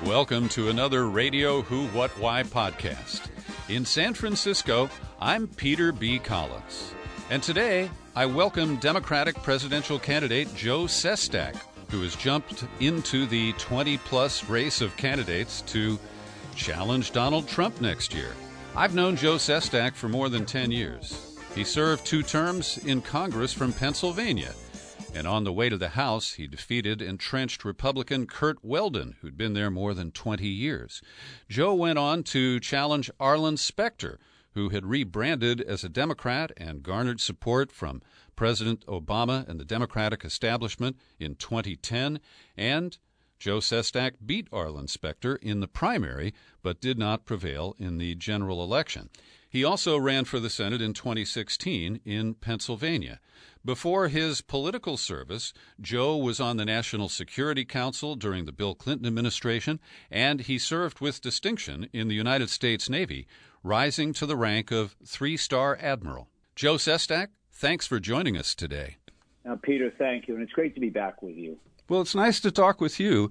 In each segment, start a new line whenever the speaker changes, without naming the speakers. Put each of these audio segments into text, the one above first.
Welcome to another Radio Who, What, Why podcast. In San Francisco, I'm Peter B. Collins. And today, I welcome Democratic presidential candidate Joe Sestak, who has jumped into the 20-plus race of candidates to challenge Donald Trump next year. I've known Joe Sestak for more than 10 years. He served 2 terms in Congress from Pennsylvania. And on the way to the House, he defeated entrenched Republican Curt Weldon, who'd been there more than 20 years. Joe went on to challenge Arlen Specter, who had rebranded as a Democrat and garnered support from President Obama and the Democratic establishment in 2010. And Joe Sestak beat Arlen Specter in the primary, but did not prevail in the general election. He also ran for the Senate in 2016 in Pennsylvania. Before his political service, Joe was on the National Security Council during the Bill Clinton administration, and he served with distinction in the United States Navy, rising to the rank of 3-star admiral. Joe Sestak, thanks for joining us today.
Peter, thank you, and it's great to be back with you.
Well, it's nice to talk with you.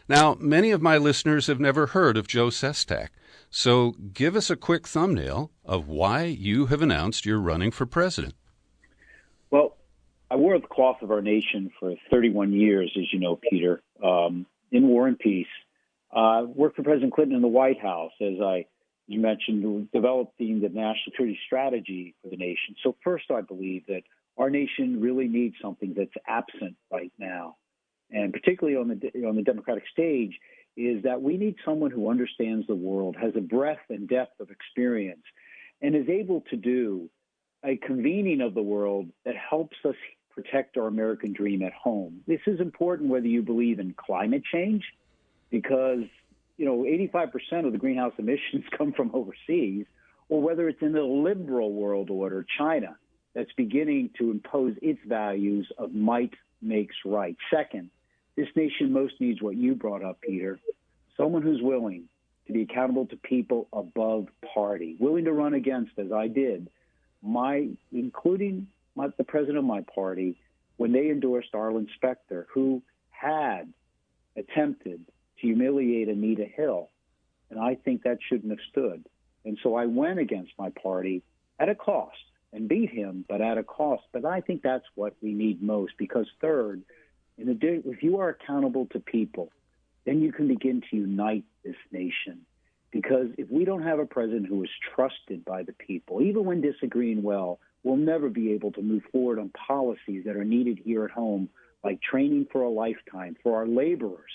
Now, many of my listeners have never heard of Joe Sestak, so give us a quick thumbnail of why you have announced you're running for president.
Well, I wore the cloth of our nation for 31 years, as you know, Peter, in War and Peace. Worked for President Clinton in the White House, as you mentioned, developing the national security strategy for the nation. So first, I believe that our nation really needs something that's absent right now, and particularly on the Democratic stage, is that we need someone who understands the world, has a breadth and depth of experience, and is able to do a convening of the world that helps us protect our American dream at home. This is important whether you believe in climate change, because 85% of the greenhouse emissions come from overseas, or whether it's in the liberal world order, China, that's beginning to impose its values of might makes right. Second, this nation most needs what you brought up, Peter, someone who's willing to be accountable to people above party, willing to run against, as I did, including the president of my party, when they endorsed Arlen Specter, who had attempted to humiliate Anita Hill. And I think that shouldn't have stood. And so I went against my party at a cost and beat him, but at a cost. But I think that's what we need most, because third, if you are accountable to people, then you can begin to unite this nation. Because if we don't have a president who is trusted by the people, even when disagreeing we'll never be able to move forward on policies that are needed here at home, like training for a lifetime for our laborers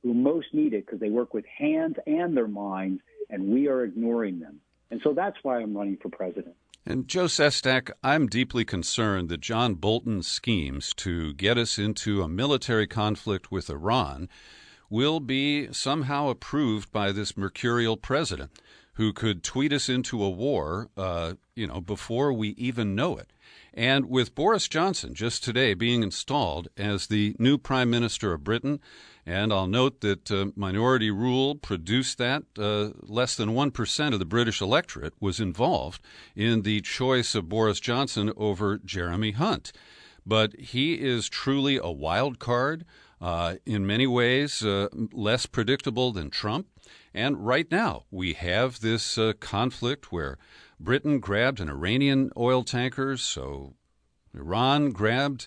who most need it because they work with hands and their minds, and we are ignoring them. And so that's why I'm running for president.
And Joe Sestak, I'm deeply concerned that John Bolton's schemes to get us into a military conflict with Iran will be somehow approved by this mercurial president who could tweet us into a war, before we even know it. And with Boris Johnson just today being installed as the new Prime Minister of Britain, and I'll note that minority rule produced that less than 1% of the British electorate was involved in the choice of Boris Johnson over Jeremy Hunt. But he is truly a wild card, in many ways less predictable than Trump. And right now we have this conflict where Britain grabbed an Iranian oil tanker, so Iran grabbed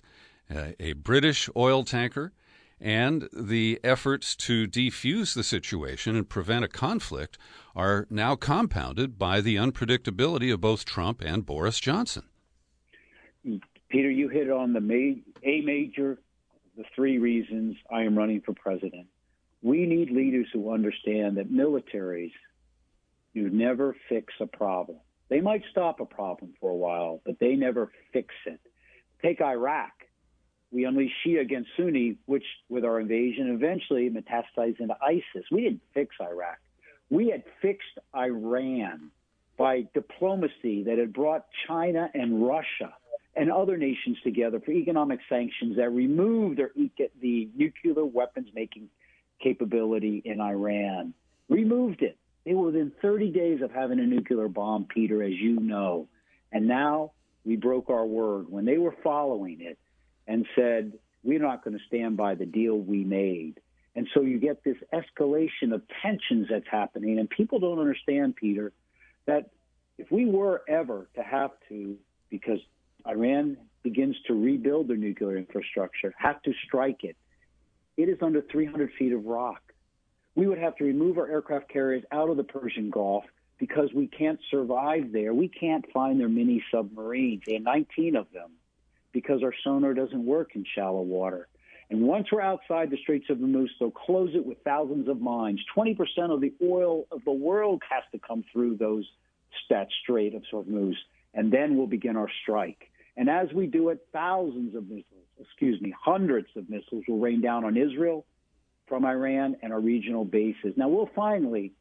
a British oil tanker, and the efforts to defuse the situation and prevent a conflict are now compounded by the unpredictability of both Trump and Boris Johnson.
Peter, you hit on the major, the 3 reasons I am running for president. We need leaders who understand that militaries do never fix a problem. They might stop a problem for a while, but they never fix it. Take Iraq. We unleashed Shia against Sunni, which, with our invasion, eventually metastasized into ISIS. We didn't fix Iraq. We had fixed Iran by diplomacy that had brought China and Russia and other nations together for economic sanctions that removed the nuclear weapons-making capability in Iran. Removed it. They were within 30 days of having a nuclear bomb, Peter, as you know. And now we broke our word when they were following it and said, we're not going to stand by the deal we made. And so you get this escalation of tensions that's happening. And people don't understand, Peter, that if we were ever to have to, because Iran begins to rebuild their nuclear infrastructure, have to strike it, it is under 300 feet of rock. We would have to remove our aircraft carriers out of the Persian Gulf because we can't survive there. We can't find their mini submarines. They have 19 of them because our sonar doesn't work in shallow water. And once we're outside the Straits of Hormuz, they'll close it with thousands of mines. 20% of the oil of the world has to come through that Strait of Hormuz, and then we'll begin our strike. And as we do it, hundreds of missiles will rain down on Israel from Iran and our regional bases. Now, we'll finally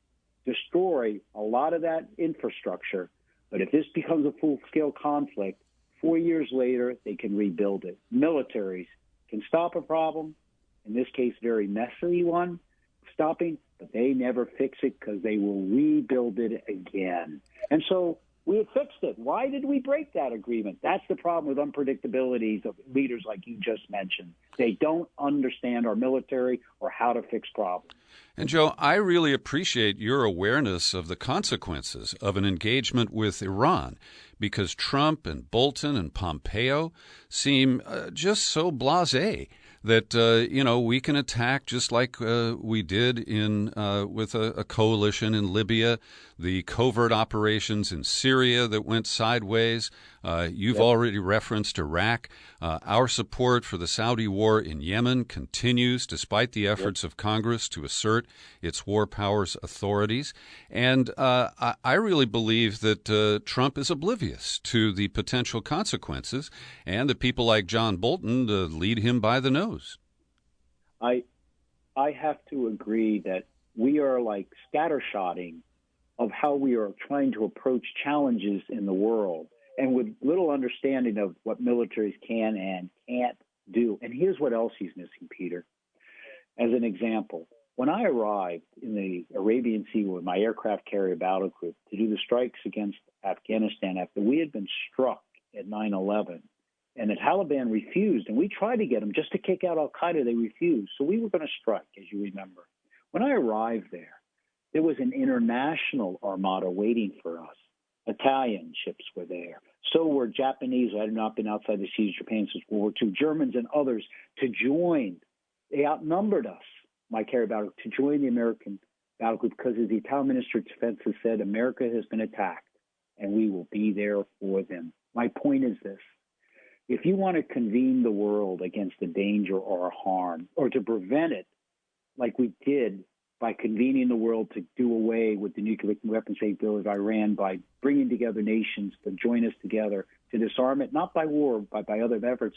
destroy a lot of that infrastructure, but if this becomes a full-scale conflict, 4 years later, they can rebuild it. Militaries can stop a problem, in this case, very messy one, but they never fix it because they will rebuild it again. And so we had fixed it. Why did we break that agreement? That's the problem with unpredictabilities of leaders like you just mentioned. They don't understand our military or how to fix problems.
And Joe, I really appreciate your awareness of the consequences of an engagement with Iran, because Trump and Bolton and Pompeo seem just so blasé that, we can attack just like we did with a coalition in Libya, the covert operations in Syria that went sideways. You've already referenced Iraq. Our support for the Saudi war in Yemen continues despite the efforts of Congress to assert its war powers authorities. And I really believe that Trump is oblivious to the potential consequences, and that people like John Bolton lead him by the nose.
I have to agree that we are like scattershotting of how we are trying to approach challenges in the world, and with little understanding of what militaries can and can't do. And here's what else he's missing, Peter. As an example, when I arrived in the Arabian Sea with my aircraft carrier battle group to do the strikes against Afghanistan after we had been struck at 9/11, and the Taliban refused, and we tried to get them just to kick out al-Qaeda, they refused. So we were going to strike, as you remember. When I arrived there was an international armada waiting for us. Italian ships were there. So were Japanese, who had not been outside the seas, Japan since World War II, Germans and others to join. They outnumbered us, my carrier battle, to join the American battle group because, as the Italian Minister of Defense has said, America has been attacked, and we will be there for them. My point is this. If you want to convene the world against a danger or a harm, or to prevent it, like we did by convening the world to do away with the nuclear weapons capability of Iran, by bringing together nations to join us together to disarm it, not by war, but by other efforts,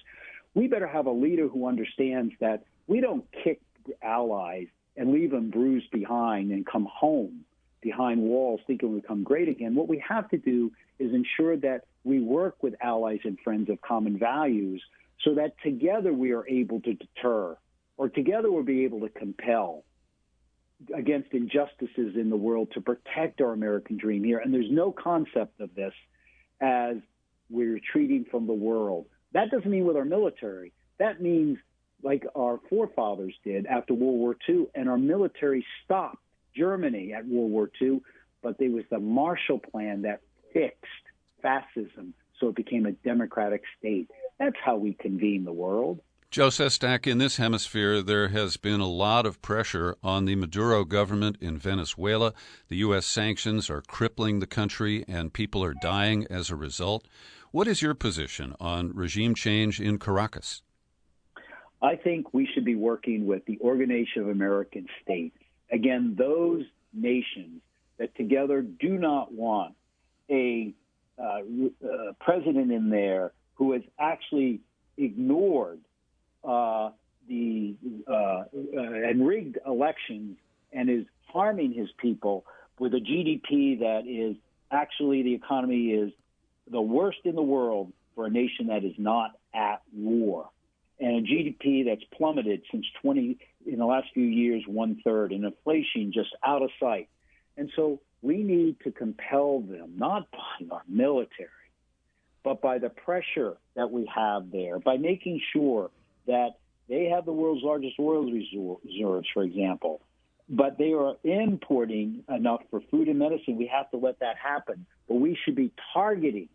we better have a leader who understands that we don't kick allies and leave them bruised behind and come home behind walls thinking we'll become great again. What we have to do is ensure that we work with allies and friends of common values so that together we are able to deter, or together we'll be able to compel against injustices in the world to protect our American dream here. And there's no concept of this as we're retreating from the world. That doesn't mean with our military. That means like our forefathers did after World War II, and our military stopped Germany at World War II, but there was the Marshall Plan that fixed fascism so it became a democratic state. That's how we convene the world.
Joe Sestak, in this hemisphere, there has been a lot of pressure on the Maduro government in Venezuela. The U.S. sanctions are crippling the country, and people are dying as a result. What is your position on regime change in Caracas?
I think we should be working with the Organization of American States. Again, those nations that together do not want a president in there who has actually ignored and rigged elections and is harming his people with a GDP that is actually, the economy is the worst in the world for a nation that is not at war, and a GDP that's plummeted since in the last few years, 1/3, and inflation just out of sight. And so we need to compel them, not by our military, but by the pressure that we have there, by making sure that They have the world's largest oil reserves, for example, but they are importing enough for food and medicine. We have to let that happen. But we should be targeting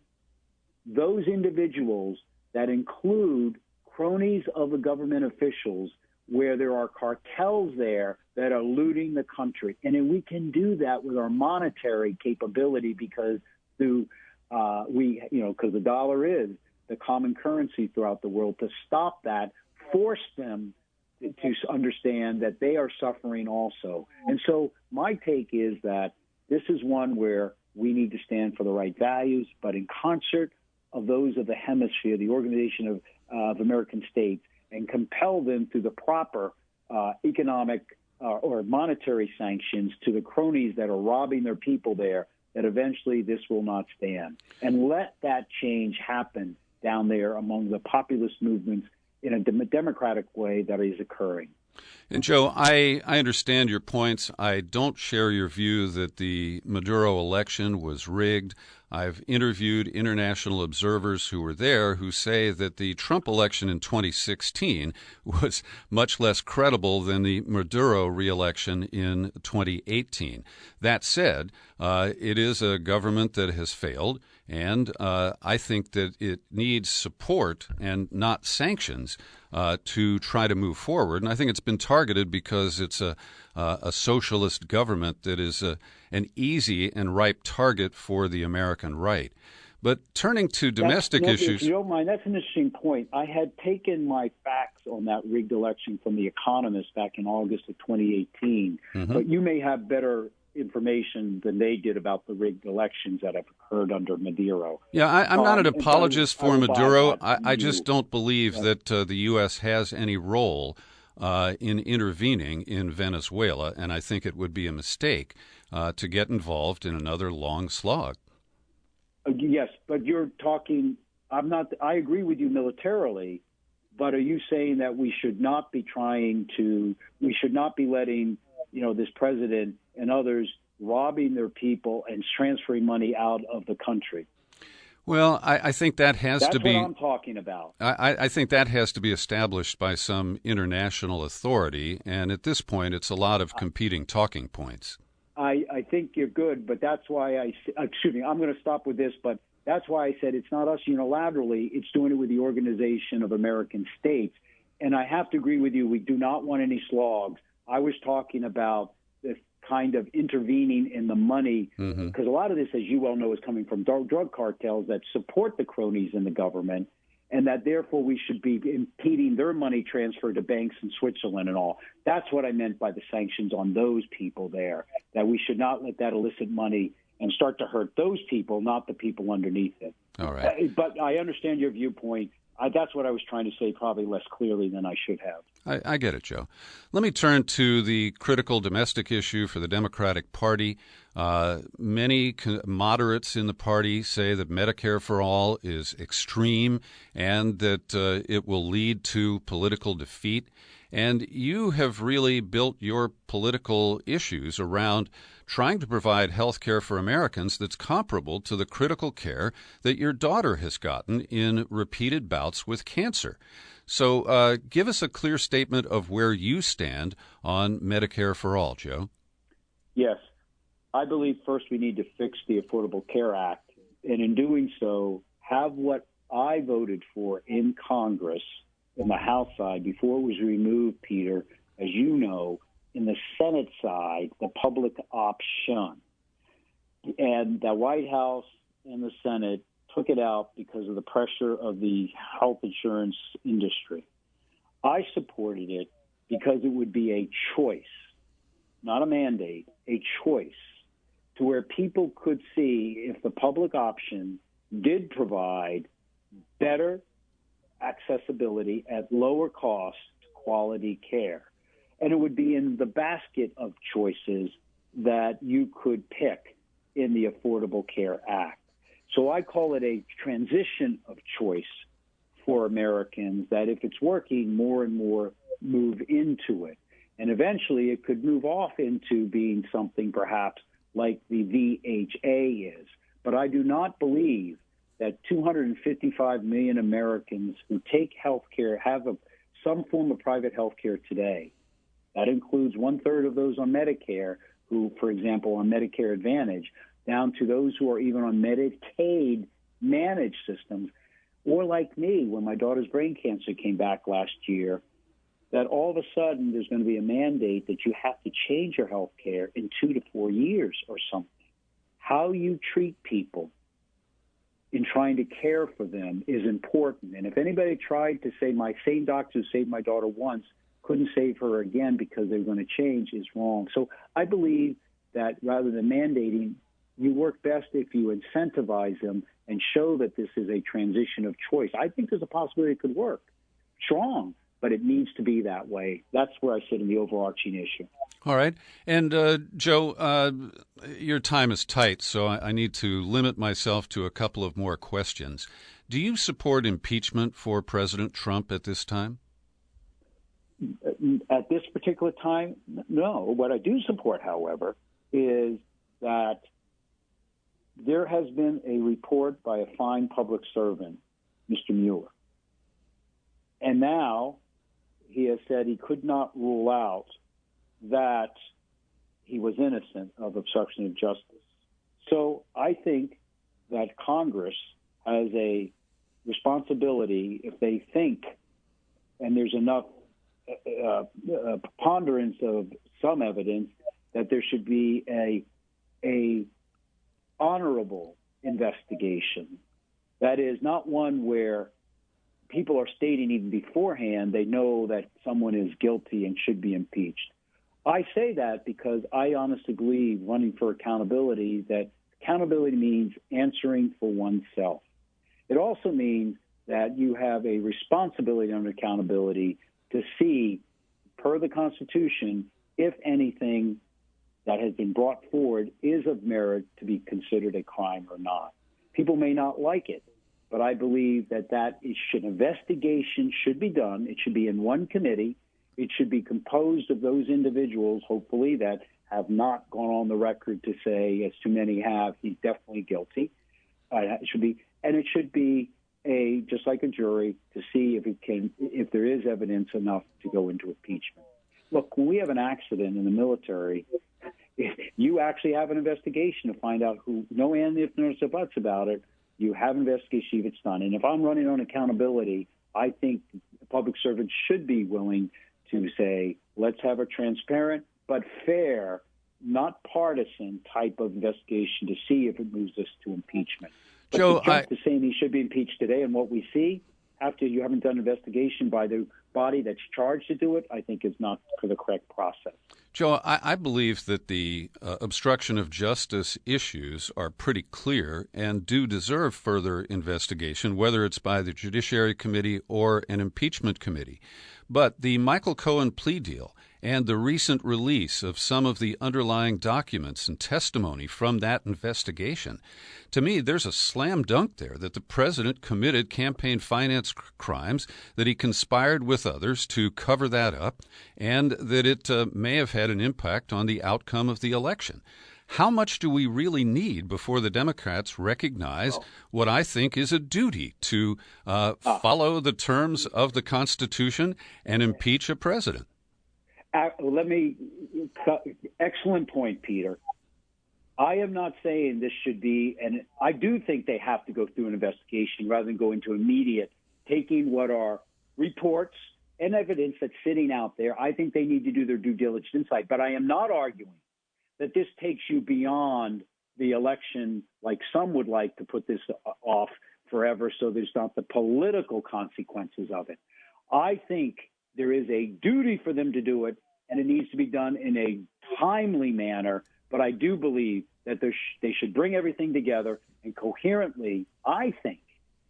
those individuals that include cronies of the government officials where there are cartels there that are looting the country. And then we can do that with our monetary capability because because the dollar is the common currency throughout the world. To stop that, force them to understand that they are suffering also. And so my take is that this is one where we need to stand for the right values, but in concert of those of the hemisphere, the Organization of American States, and compel them through the proper economic or monetary sanctions to the cronies that are robbing their people there, that eventually this will not stand. And let that change happen down there among the populist movements in a democratic way that is occurring.
And Joe, I understand your points. I don't share your view that the Maduro election was rigged. I've interviewed international observers who were there who say that the Trump election in 2016 was much less credible than the Maduro re-election in 2018. That said, it is a government that has failed, and I think that it needs support and not sanctions to try to move forward. And I think it's been targeted because it's a socialist government that is an easy and ripe target for the American right. But turning to domestic issues...
If you don't mind, that's an interesting point. I had taken my facts on that rigged election from The Economist back in August of 2018, but you may have better information than they did about the rigged elections that have occurred under Maduro.
Yeah, I'm not an apologist for Maduro. I just don't believe that the U.S. has any role in intervening in Venezuela, and I think it would be a mistake to get involved in another long slog.
Yes, but you're talking, I agree with you militarily, but are you saying that we should not be letting, this president and others robbing their people and transferring money out of the country?
Well, I think that has to be...
That's what I'm talking about.
I think that has to be established by some international authority, and at this point, it's a lot of competing talking points.
I think you're good, but that's why I'm going to stop with this, but that's why I said it's not us unilaterally, it's doing it with the Organization of American States. And I have to agree with you, we do not want any slogs. I was talking about the kind of intervening in the money, because a lot of this, as you well know, is coming from drug cartels that support the cronies in the government, and that therefore we should be impeding their money transfer to banks in Switzerland and all. That's what I meant by the sanctions on those people there, that we should not let that illicit money and start to hurt those people, not the people underneath it.
All right.
But I understand your viewpoint. That's what I was trying to say, probably less clearly than I should have.
I get it, Joe. Let me turn to the critical domestic issue for the Democratic Party. Many moderates in the party say that Medicare for All is extreme and that it will lead to political defeat. And you have really built your political issues around trying to provide health care for Americans that's comparable to the critical care that your daughter has gotten in repeated bouts with cancer. So give us a clear statement of where you stand on Medicare for All, Joe.
Yes. I believe first we need to fix the Affordable Care Act, and in doing so, have what I voted for in Congress, in the House side, before it was removed, Peter, as you know, in the Senate side, the public option. And the White House and the Senate took it out because of the pressure of the health insurance industry. I supported it because it would be a choice, not a mandate, a choice, to where people could see if the public option did provide better accessibility at lower cost, quality care. And it would be in the basket of choices that you could pick in the Affordable Care Act. So I call it a transition of choice for Americans, that if it's working, more and more move into it. And eventually it could move off into being something perhaps like the VHA is. But I do not believe that 255 million Americans who take health care, have some form of private health care today. That includes 1/3 of those on Medicare who, for example, on Medicare Advantage, down to those who are even on Medicaid managed systems, or like me, when my daughter's brain cancer came back last year, that all of a sudden there's going to be a mandate that you have to change your health care in 2 to 4 years or something. How you treat people in trying to care for them is important. And if anybody tried to say my same doctor who saved my daughter once couldn't save her again because they're going to change is wrong. So I believe that rather than mandating, you work best if you incentivize them and show that this is a transition of choice. I think there's a possibility it could work strong, but it needs to be that way. That's where I sit in the overarching issue.
All right. And, Joe, your time is tight, so I need to limit myself to a couple of more questions. Do you support impeachment for President Trump at this time?
At this particular time, no. What I do support, however, is that there has been a report by a fine public servant, Mr. Mueller. And now he has said he could not rule out that he was innocent of obstruction of justice. So I think that Congress has a responsibility, if they think, and there's enough preponderance of some evidence, that there should be a honorable investigation. That is, not one where people are stating even beforehand they know that someone is guilty and should be impeached. I say that because I honestly believe, running for accountability, that accountability means answering for oneself. It also means that you have a responsibility under accountability to see, per the Constitution, if anything that has been brought forward is of merit to be considered a crime or not. People may not like it, but I believe that investigation should be done. It should be in one committee. It should be composed of those individuals, hopefully, that have not gone on the record to say, as too many have, he's definitely guilty. It should be just like a jury, to see if there is evidence enough to go into impeachment. Look, when we have an accident in the military, you actually have an investigation to find out who, no and if, no or buts about it. You have an investigation if it's done. And if I'm running on accountability, I think public servants should be willing to say, let's have a transparent but fair, not partisan type of investigation to see if it moves us to impeachment. But
Joe,
to saying he should be impeached today, and what we see after you haven't done an investigation by the body that's charged to do it, I think is not the correct process.
Joe, I believe that the obstruction of justice issues are pretty clear and do deserve further investigation, whether it's by the Judiciary Committee or an impeachment committee. But the Michael Cohen plea deal and the recent release of some of the underlying documents and testimony from that investigation, to me, there's a slam dunk there that the president committed campaign finance crimes, that he conspired with others to cover that up, and that it may have had an impact on the outcome of the election. How much do we really need before the Democrats recognize what I think is a duty to follow the terms of the Constitution and impeach a president?
Excellent point, Peter. I am not saying this should be, and I do think they have to go through an investigation rather than go into immediate, taking what are reports and evidence that's sitting out there. I think they need to do their due diligence insight, but I am not arguing that this takes you beyond the election, like some would like to put this off forever so there's not the political consequences of it. I think there is a duty for them to do it, and it needs to be done in a timely manner. But I do believe that they should bring everything together and coherently, I think,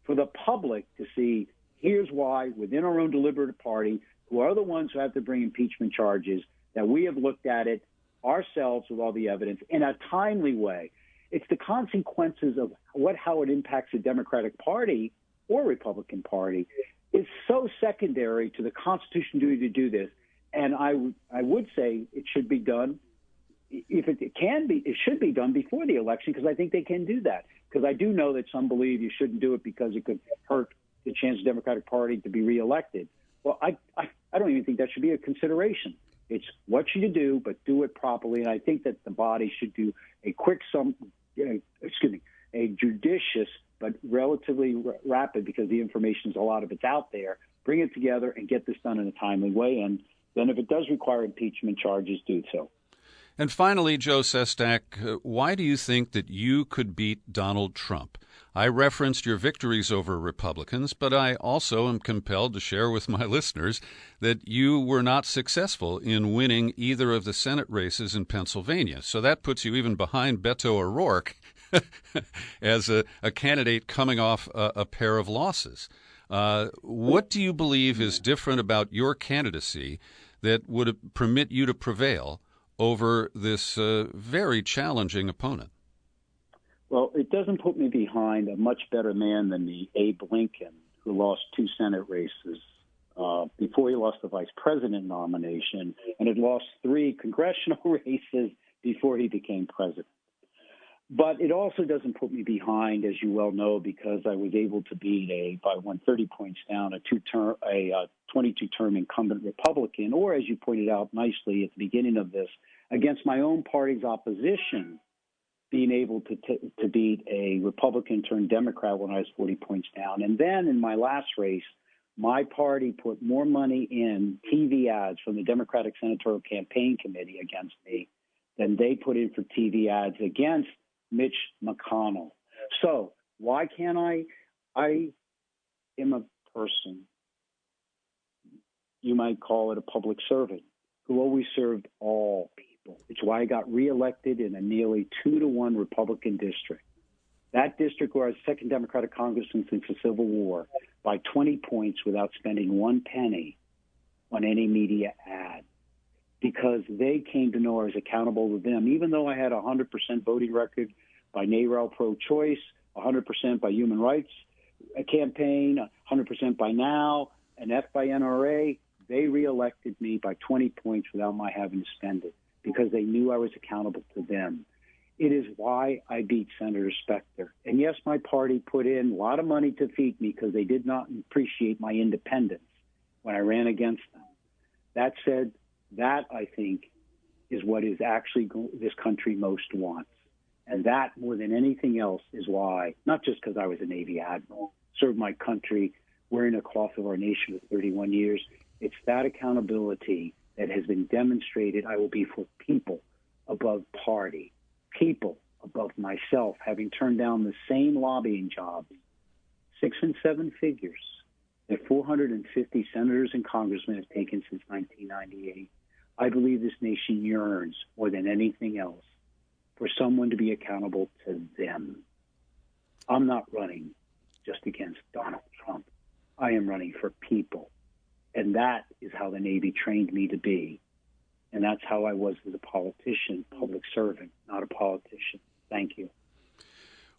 for the public to see, here's why, within our own deliberative party, who are the ones who have to bring impeachment charges, that we have looked at it ourselves with all the evidence in a timely way. It's the consequences of how it impacts the Democratic Party or Republican Party is so secondary to the Constitution duty to do this. And I would say it should be done. If it can be, it should be done before the election, because I think they can do that. Because I do know that some believe you shouldn't do it because it could hurt the chance of the Democratic Party to be reelected. Well, I don't even think that should be a consideration. It's what should you do, but do it properly. And I think that the body should do a judicious but relatively rapid, because the information's a lot of it's out there. Bring it together and get this done in a timely way. And then if it does require impeachment charges, do so.
And finally, Joe Sestak, why do you think that you could beat Donald Trump? I referenced your victories over Republicans, but I also am compelled to share with my listeners that you were not successful in winning either of the Senate races in Pennsylvania. So that puts you even behind Beto O'Rourke as a candidate coming off a pair of losses. What do you believe is different about your candidacy that would permit you to prevail over this very challenging opponent?
Well, it doesn't put me behind a much better man than me, Abe Lincoln, who lost 2 Senate races before he lost the vice president nomination, and had lost 3 congressional races before he became president. But it also doesn't put me behind, as you well know, because I was able to beat by 130 points down a 22-term incumbent Republican, or as you pointed out nicely at the beginning of this, against my own party's opposition, being able to beat a Republican turned Democrat when I was 40 points down. And then in my last race, my party put more money in TV ads from the Democratic Senatorial Campaign Committee against me than they put in for TV ads against Mitch McConnell. So why can't I am a person, you might call it a public servant, who always served all people. It's why I got reelected in a nearly 2-to-1 Republican district. That district where I was second Democratic congressman since the Civil War, by 20 points without spending 1 penny on any media ad, because they came to know I was accountable to them, even though I had a 100% voting record by NARAL pro-choice, 100% by human rights campaign, 100% by NOW, an F by NRA. They reelected me by 20 points without my having to spend it, because they knew I was accountable to them. It is why I beat Senator Specter. And yes, my party put in a lot of money to defeat me because they did not appreciate my independence when I ran against them. That said, that, I think, is what is actually this country most wants. And that, more than anything else, is why, not just because I was a Navy admiral, served my country, wearing a cloth of our nation for 31 years, it's that accountability that has been demonstrated. I will be for people above party, people above myself, having turned down the same lobbying jobs, 6 and 7 figures, that 450 senators and congressmen have taken since 1998. I believe this nation yearns, more than anything else, for someone to be accountable to them. I'm not running just against Donald Trump. I am running for people. And that is how the Navy trained me to be. And that's how I was as a politician, public servant, not a politician. Thank you.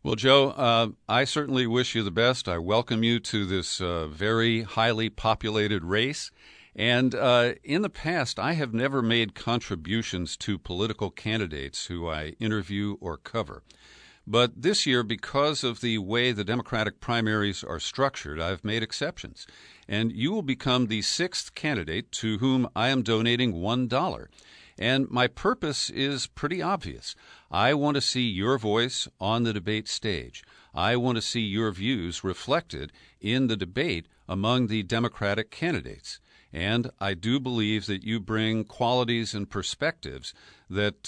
Well, Joe, I certainly wish you the best. I welcome you to this very highly populated race. And in the past, I have never made contributions to political candidates who I interview or cover. But this year, because of the way the Democratic primaries are structured, I've made exceptions. And you will become the 6th candidate to whom I am donating $1. And my purpose is pretty obvious. I want to see your voice on the debate stage. I want to see your views reflected in the debate among the Democratic candidates. And I do believe that you bring qualities and perspectives that,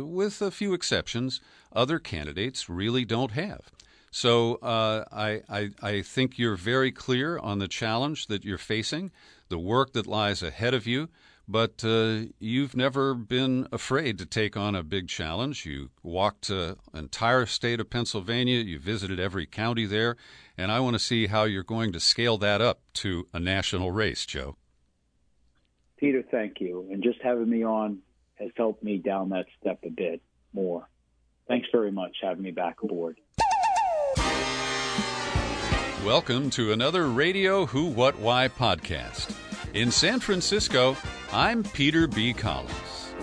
with a few exceptions, other candidates really don't have. So I think you're very clear on the challenge that you're facing, the work that lies ahead of you, but you've never been afraid to take on a big challenge. You walked the entire state of Pennsylvania. You visited every county there, and I want to see how you're going to scale that up to a national race, Joe.
Peter, thank you. And just having me on has helped me down that step a bit more. Thanks very much for having me back aboard.
Welcome to another Radio Who, What, Why podcast. In San Francisco, I'm Peter B. Collins.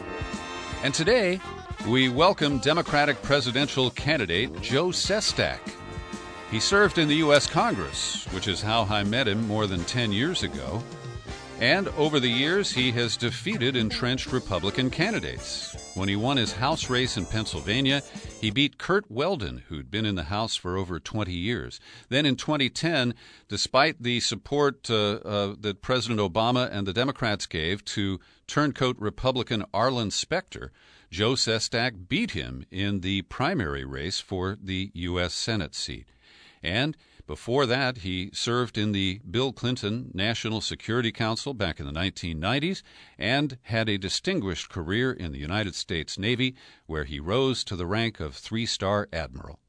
And today, we welcome Democratic presidential candidate Joe Sestak. He served in the U.S. Congress, which is how I met him more than 10 years ago. And over the years, he has defeated entrenched Republican candidates. When he won his House race in Pennsylvania, he beat Curt Weldon, who'd been in the House for over 20 years. Then in 2010, despite the support that President Obama and the Democrats gave to turncoat Republican Arlen Specter, Joe Sestak beat him in the primary race for the U.S. Senate seat. And before that, he served in the Bill Clinton National Security Council back in the 1990s and had a distinguished career in the United States Navy, where he rose to the rank of 3-star admiral.